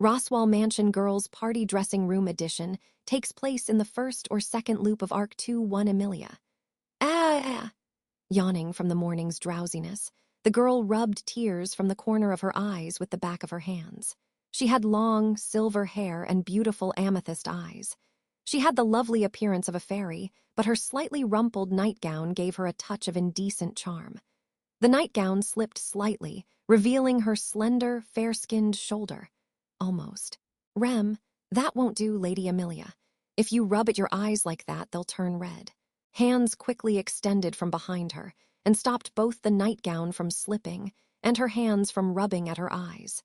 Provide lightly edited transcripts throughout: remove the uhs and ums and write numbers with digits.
Roswaal Mansion Girls Party Dressing Room Edition takes place in the first or second loop of Arc 2-1 Amelia. Ah! Yawning from the morning's drowsiness, the girl rubbed tears from the corner of her eyes with the back of her hands. She had long, silver hair and beautiful amethyst eyes. She had the lovely appearance of a fairy, but her slightly rumpled nightgown gave her a touch of indecent charm. The nightgown slipped slightly, revealing her slender, fair-skinned shoulder. Almost. Rem, that won't do, Lady Amelia. If you rub at your eyes like that, they'll turn red. Hands quickly extended from behind her and stopped both the nightgown from slipping and her hands from rubbing at her eyes.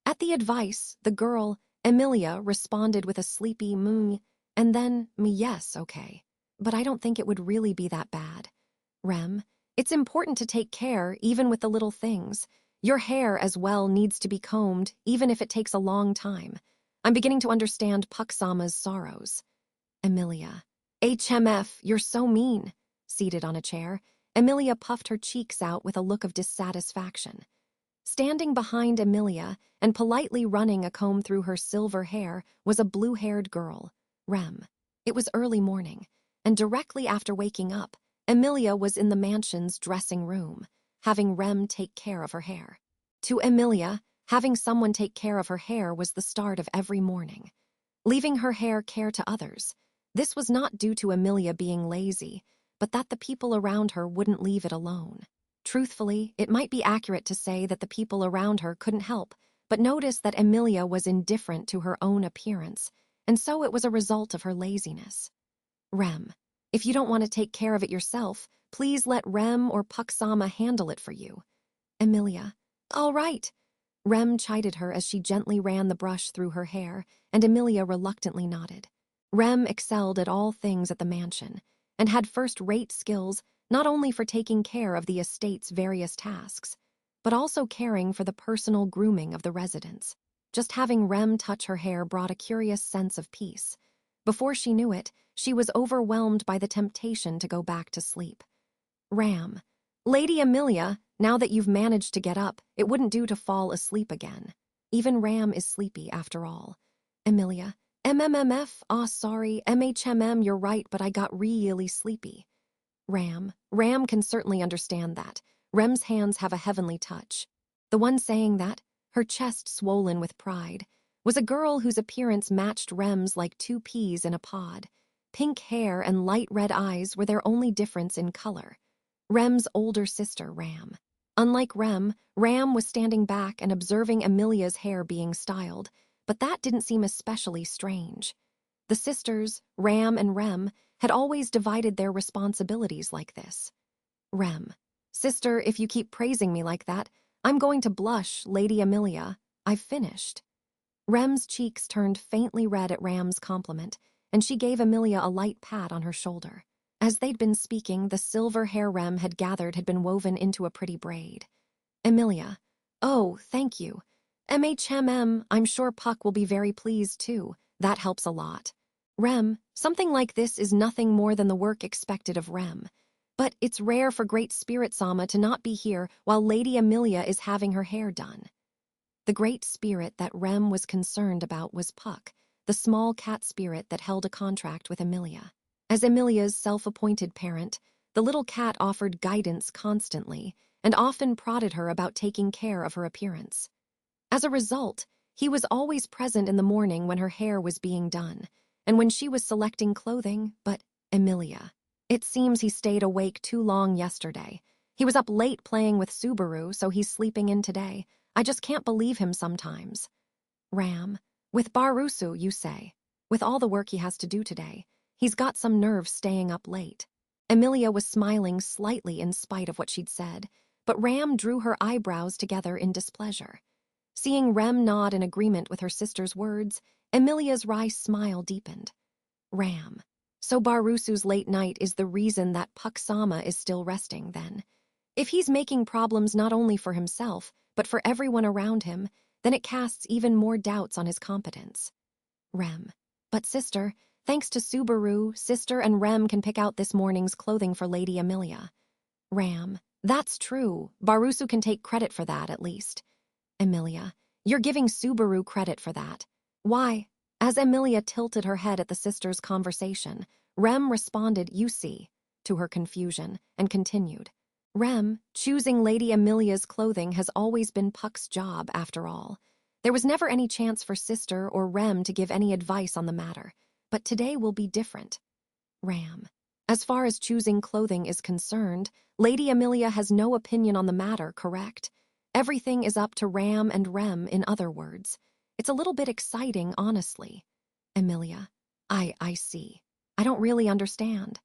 At the advice, the girl, Amelia, responded with a sleepy moo, and then, yes, okay. But I don't think it would really be that bad. Rem, it's important to take care even with the little things. Your hair as well needs to be combed, even if it takes a long time. I'm beginning to understand Puck-sama's sorrows. Amelia. HMF, you're so mean. Seated on a chair, Amelia puffed her cheeks out with a look of dissatisfaction. Standing behind Amelia and politely running a comb through her silver hair was a blue-haired girl, Rem. It was early morning, and directly after waking up, Amelia was in the mansion's dressing room, having Rem take care of her hair. To Amelia, having someone take care of her hair was the start of every morning. Leaving her hair care to others, this was not due to Amelia being lazy, but that the people around her wouldn't leave it alone. Truthfully, it might be accurate to say that the people around her couldn't help but notice that Amelia was indifferent to her own appearance, and so it was a result of her laziness. Rem, if you don't want to take care of it yourself, please let Rem or Puck-sama handle it for you. Amelia, all right. Rem chided her as she gently ran the brush through her hair, and Amelia reluctantly nodded. Rem excelled at all things at the mansion, and had first-rate skills not only for taking care of the estate's various tasks, but also caring for the personal grooming of the residents. Just having Rem touch her hair brought a curious sense of peace. Before she knew it, she was overwhelmed by the temptation to go back to sleep. Ram, Lady Amelia, now that you've managed to get up, it wouldn't do to fall asleep again. Even Ram is sleepy after all. Amelia, MMMF, sorry, MHMM, you're right, but I got really sleepy. Ram can certainly understand that. Rem's hands have a heavenly touch. The one saying that, her chest swollen with pride, was a girl whose appearance matched Rem's like two peas in a pod. Pink hair and light red eyes were their only difference in color. Rem's older sister, Ram. Unlike Ram was standing back and observing Amelia's hair being styled, but that didn't seem especially strange. The sisters, Ram and Rem, had always divided their responsibilities like this. Rem, sister, if you keep praising me like that, I'm going to blush, Lady Amelia. I've finished. Rem's cheeks turned faintly red at Ram's compliment, and she gave Amelia a light pat on her shoulder. As they'd been speaking, the silver hair Rem had gathered had been woven into a pretty braid. Amelia, oh, thank you. MHMM, I'm sure Puck will be very pleased too. That helps a lot. Rem, something like this is nothing more than the work expected of Rem. But it's rare for Great Spirit Sama to not be here while Lady Amelia is having her hair done. The Great Spirit that Rem was concerned about was Puck, the small cat spirit that held a contract with Amelia. As Amelia's self-appointed parent, the little cat offered guidance constantly and often prodded her about taking care of her appearance. As a result, he was always present in the morning when her hair was being done, and when she was selecting clothing, but Amelia. It seems he stayed awake too long yesterday. He was up late playing with Subaru, so he's sleeping in today. I just can't believe him sometimes. Ram, with Barusu, you say. With all the work he has to do today, he's got some nerve staying up late. Amelia was smiling slightly in spite of what she'd said, but Ram drew her eyebrows together in displeasure. Seeing Rem nod in agreement with her sister's words, Amelia's wry smile deepened. Ram, so Barusu's late night is the reason that Puck-sama is still resting, then. If he's making problems not only for himself, but for everyone around him, then it casts even more doubts on his competence. Rem, but sister, thanks to Subaru, sister and Rem can pick out this morning's clothing for Lady Amelia. Ram, that's true. Barusu can take credit for that, at least. Amelia, You're giving Subaru credit for that. Why? As Emilia tilted her head at the sisters' conversation, Rem responded, "You see," to her confusion, and continued. Rem, choosing Lady Amelia's clothing has always been Puck's job, after all. There was never any chance for Sister or Rem to give any advice on the matter, but today will be different. Ram. As far as choosing clothing is concerned, Lady Amelia has no opinion on the matter, correct? Everything is up to Ram and Rem, in other words. It's a little bit exciting, honestly. Amelia. I see. I don't really understand.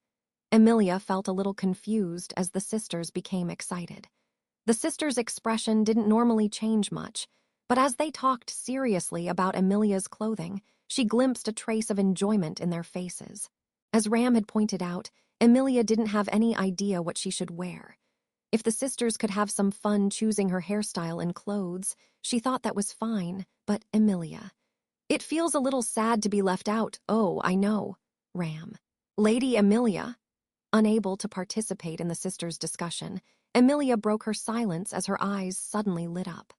Amelia felt a little confused as the sisters became excited. The sisters' expression didn't normally change much, but as they talked seriously about Amelia's clothing, she glimpsed a trace of enjoyment in their faces. As Ram had pointed out, Amelia didn't have any idea what she should wear. If the sisters could have some fun choosing her hairstyle and clothes, she thought that was fine, but Amelia. It feels a little sad to be left out. Oh, I know. Ram. Lady Amelia. Unable to participate in the sisters' discussion, Amelia broke her silence as her eyes suddenly lit up.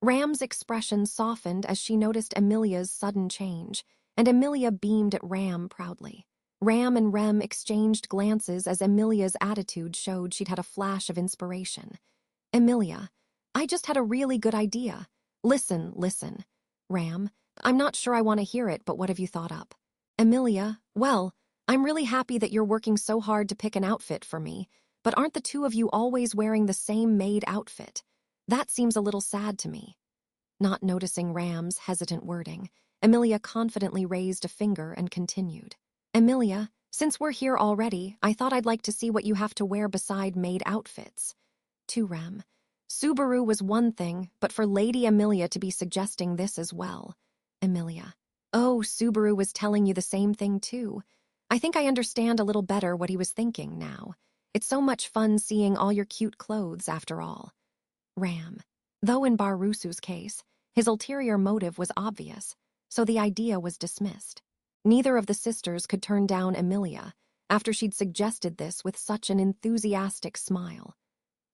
Ram's expression softened as she noticed Amelia's sudden change, and Amelia beamed at Ram proudly. Ram and Rem exchanged glances as Amelia's attitude showed she'd had a flash of inspiration. Amelia, I just had a really good idea. Listen. Ram, I'm not sure I want to hear it, but what have you thought up? Amelia, well, I'm really happy that you're working so hard to pick an outfit for me, but aren't the two of you always wearing the same maid outfit? That seems a little sad to me. Not noticing Ram's hesitant wording, Amelia confidently raised a finger and continued. Amelia, since we're here already, I thought I'd like to see what you have to wear beside maid outfits. To Ram. Subaru was one thing, but for Lady Amelia to be suggesting this as well. Amelia. Oh, Subaru was telling you the same thing too. I think I understand a little better what he was thinking now. It's so much fun seeing all your cute clothes, after all. Ram. Though in Barusu's case, his ulterior motive was obvious, so the idea was dismissed. Neither of the sisters could turn down Amelia after she'd suggested this with such an enthusiastic smile.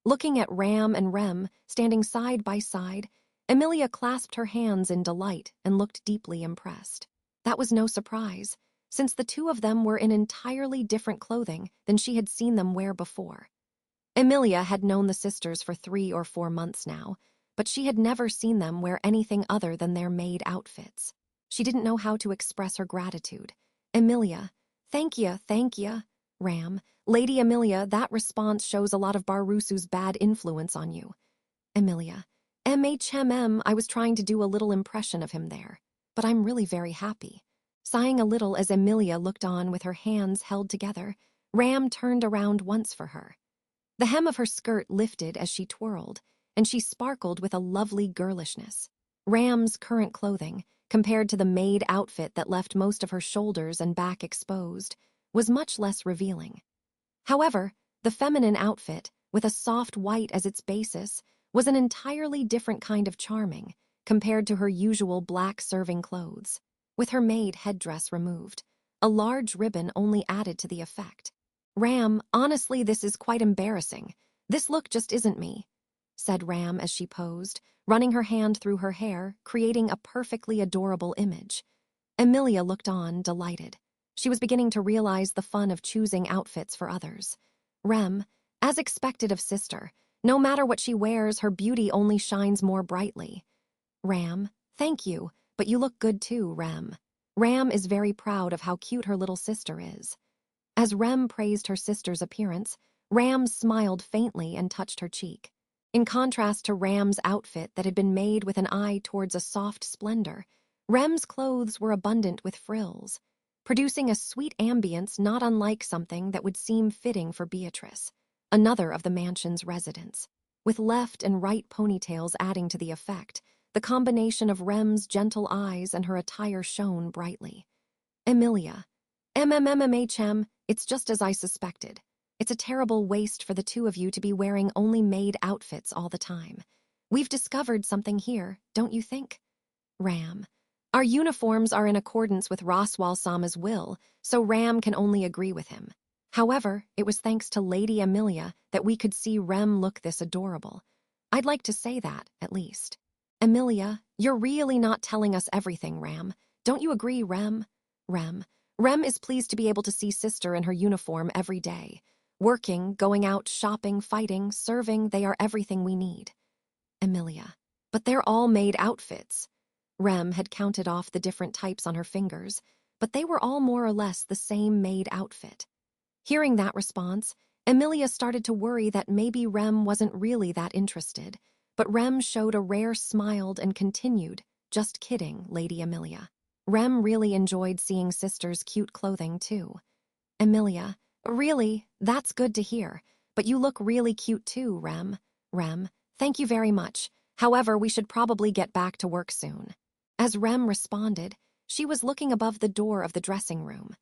Looking at Ram and Rem standing side by side, Amelia clasped her hands in delight and looked deeply impressed. That was no surprise, since the two of them were in entirely different clothing than she had seen them wear before. Amelia had known the sisters for 3 or 4 months now, but she had never seen them wear anything other than their maid outfits. She didn't know how to express her gratitude. Amelia, thank ya. Ram, Lady Amelia, that response shows a lot of Barusu's bad influence on you. Amelia, I was trying to do a little impression of him there, but I'm really very happy. Sighing a little as Amelia looked on with her hands held together, Ram turned around once for her. The hem of her skirt lifted as she twirled, and she sparkled with a lovely girlishness. Ram's current clothing, compared to the maid outfit that left most of her shoulders and back exposed, was much less revealing. However, the feminine outfit, with a soft white as its basis, was an entirely different kind of charming compared to her usual black serving clothes. With her maid headdress removed, a large ribbon only added to the effect. Ram, honestly, this is quite embarrassing. This look just isn't me, said Ram as she posed, running her hand through her hair, creating a perfectly adorable image. Amelia looked on, delighted. She was beginning to realize the fun of choosing outfits for others. Rem, as expected of sister, no matter what she wears, her beauty only shines more brightly. Ram, thank you, but you look good too, Rem. Ram is very proud of how cute her little sister is. As Rem praised her sister's appearance, Ram smiled faintly and touched her cheek. In contrast to Ram's outfit that had been made with an eye towards a soft splendor, Rem's clothes were abundant with frills, producing a sweet ambience not unlike something that would seem fitting for Beatrice, another of the mansion's residents. With left and right ponytails adding to the effect, the combination of Rem's gentle eyes and her attire shone brightly. Amelia. It's just as I suspected. It's a terrible waste for the two of you to be wearing only maid outfits all the time. We've discovered something here, don't you think? Ram. Our uniforms are in accordance with Roswaal-sama's will, so Ram can only agree with him. However, it was thanks to Lady Amelia that we could see Rem look this adorable. I'd like to say that, at least. Emilia, you're really not telling us everything, Ram. Don't you agree, Rem? Rem. Rem is pleased to be able to see sister in her uniform every day. Working, going out, shopping, fighting, serving, they are everything we need. Emilia. But they're all maid outfits. Rem had counted off the different types on her fingers, but they were all more or less the same maid outfit. Hearing that response, Emilia started to worry that maybe Rem wasn't really that interested, but Rem showed a rare smile and continued, "Just kidding, Lady Emilia." Rem really enjoyed seeing sister's cute clothing, too. Emilia, really, that's good to hear, but you look really cute too, Rem. Rem, thank you very much. However, we should probably get back to work soon. As Rem responded, she was looking above the door of the dressing room.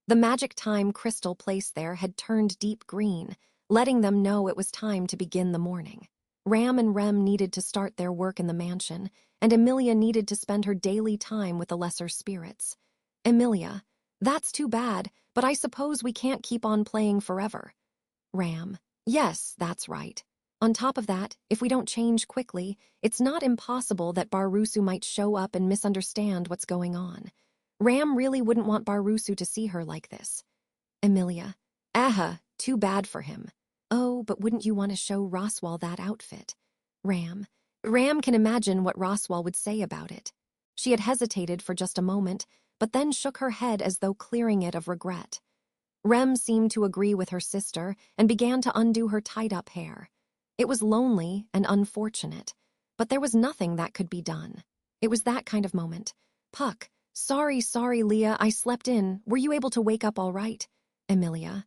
The magic time crystal placed there had turned deep green, letting them know it was time to begin the morning. Ram and Rem needed to start their work in the mansion, and Emilia needed to spend her daily time with the lesser spirits. Emilia, that's too bad, but I suppose we can't keep on playing forever. Ram, yes, that's right. On top of that, if we don't change quickly, it's not impossible that Barusu might show up and misunderstand what's going on. Ram really wouldn't want Barusu to see her like this. Emilia, too bad for him. Oh, but wouldn't you want to show Roswaal that outfit? Ram can imagine what Roswaal would say about it. She had hesitated for just a moment, but then shook her head as though clearing it of regret. Rem seemed to agree with her sister and began to undo her tied-up hair. It was lonely and unfortunate, but there was nothing that could be done. It was that kind of moment. Puck, sorry, Leah, I slept in. Were you able to wake up all right? Emilia,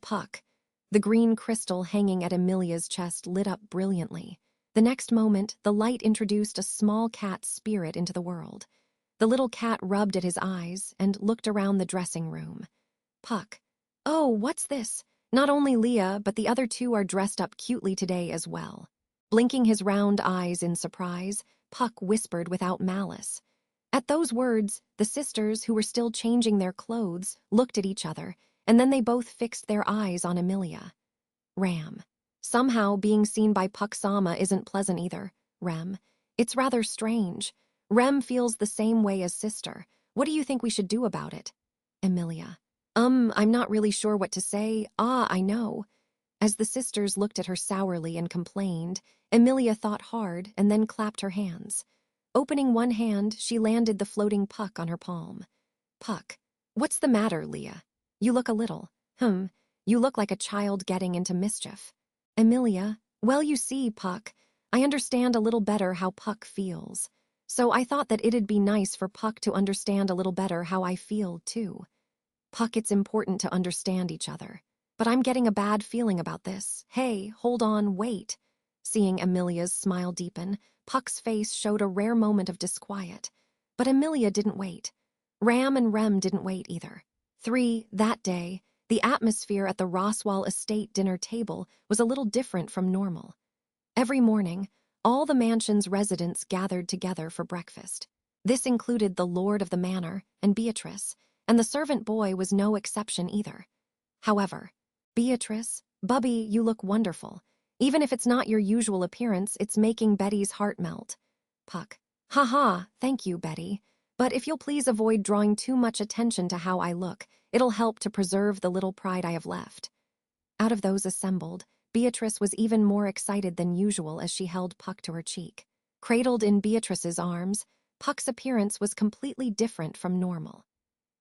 Puck. The green crystal hanging at Emilia's chest lit up brilliantly. The next moment, the light introduced a small cat spirit into the world. The little cat rubbed at his eyes and looked around the dressing room. Puck, oh, what's this? Not only Leah, but the other two are dressed up cutely today as well. Blinking his round eyes in surprise, Puck whispered without malice. At those words, the sisters, who were still changing their clothes, looked at each other, and then they both fixed their eyes on Emilia. Ram. Somehow, being seen by Puck-sama isn't pleasant either. Rem. It's rather strange. Rem feels the same way as sister. What do you think we should do about it? Emilia. I'm not really sure what to say. I know. As the sisters looked at her sourly and complained, Emilia thought hard and then clapped her hands. Opening one hand, she landed the floating Puck on her palm. Puck, what's the matter, Leah? You look a little, you look like a child getting into mischief. Emilia, well, you see, Puck, I understand a little better how Puck feels. So I thought that it'd be nice for Puck to understand a little better how I feel, too. Puck, it's important to understand each other. But I'm getting a bad feeling about this. Hey, hold on, wait. Seeing Emilia's smile deepen, Puck's face showed a rare moment of disquiet. But Emilia didn't wait. Ram and Rem didn't wait either. That day, the atmosphere at the Roswaal estate dinner table was a little different from normal. Every morning, all the mansion's residents gathered together for breakfast. This included the lord of the manor and Beatrice, and the servant boy was no exception either. However, Beatrice, Bubby, you look wonderful. Even if it's not your usual appearance, it's making Betty's heart melt. Puck, thank you, Betty. But if you'll please avoid drawing too much attention to how I look, it'll help to preserve the little pride I have left. Out of those assembled, Beatrice was even more excited than usual as she held Puck to her cheek. Cradled in Beatrice's arms, Puck's appearance was completely different from normal.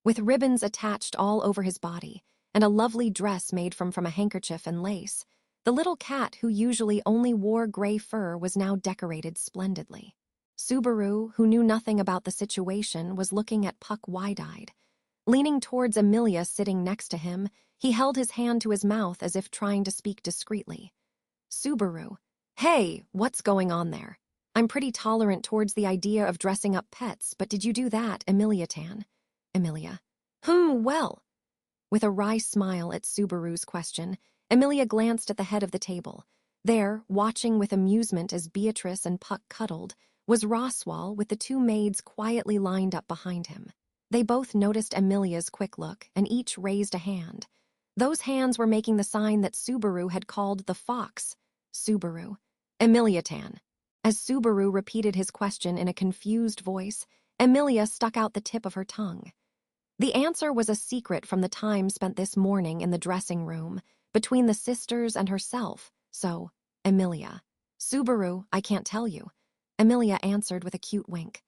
With ribbons attached all over his body, and a lovely dress made from a handkerchief and lace, the little cat who usually only wore gray fur was now decorated splendidly. Subaru, who knew nothing about the situation, was looking at Puck wide-eyed. Leaning towards Emilia sitting next to him, he held his hand to his mouth as if trying to speak discreetly. Subaru, hey, what's going on there? I'm pretty tolerant towards the idea of dressing up pets, but did you do that, Emilia-tan? Emilia, well. With a wry smile at Subaru's question, Emilia glanced at the head of the table. There, watching with amusement as Beatrice and Puck cuddled, was Roswaal with the two maids quietly lined up behind him. They both noticed Emilia's quick look, and each raised a hand. Those hands were making the sign that Subaru had called the fox. Subaru. Emilia-tan. As Subaru repeated his question in a confused voice, Emilia stuck out the tip of her tongue. The answer was a secret from the time spent this morning in the dressing room, between the sisters and herself, so, Emilia. Subaru, I can't tell you. Emilia answered with a cute wink.